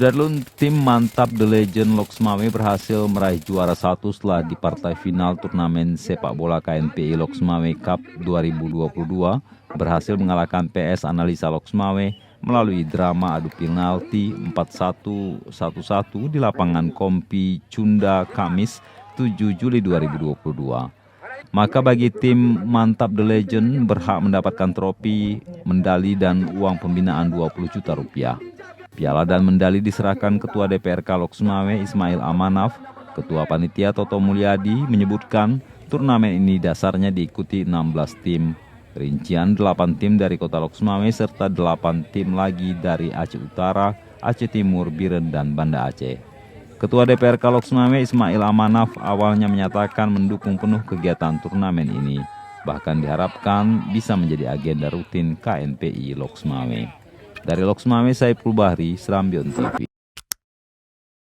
Sudarlun, tim mantap The Legend Loks Mame berhasil meraih juara 1 setelah di partai final turnamen sepak bola KNPI Loks Mame Cup 2022 berhasil mengalahkan PS Analisa Loks Mame melalui drama adu penalti 4-1 1-1 di lapangan Kompi Cunda Kamis 7 Juli 2022. Maka bagi tim mantap The Legend berhak mendapatkan trofi, medali dan uang pembinaan 20 juta rupiah. Piala dan medali diserahkan Ketua DPRK Loks Mame Ismail Amanaf. Ketua Panitia Toto Mulyadi menyebutkan turnamen ini dasarnya diikuti 16 tim. Rincian 8 tim dari Kota Loks Mame serta 8 tim lagi dari Aceh Utara, Aceh Timur, Biren, dan Banda Aceh. Ketua DPRK Loks Mame Ismail Amanaf awalnya menyatakan mendukung penuh kegiatan turnamen ini. Bahkan diharapkan bisa menjadi agenda rutin KNPI Loks Mame. Dari Loks Mame, Saiful Bahri, Serambion TV.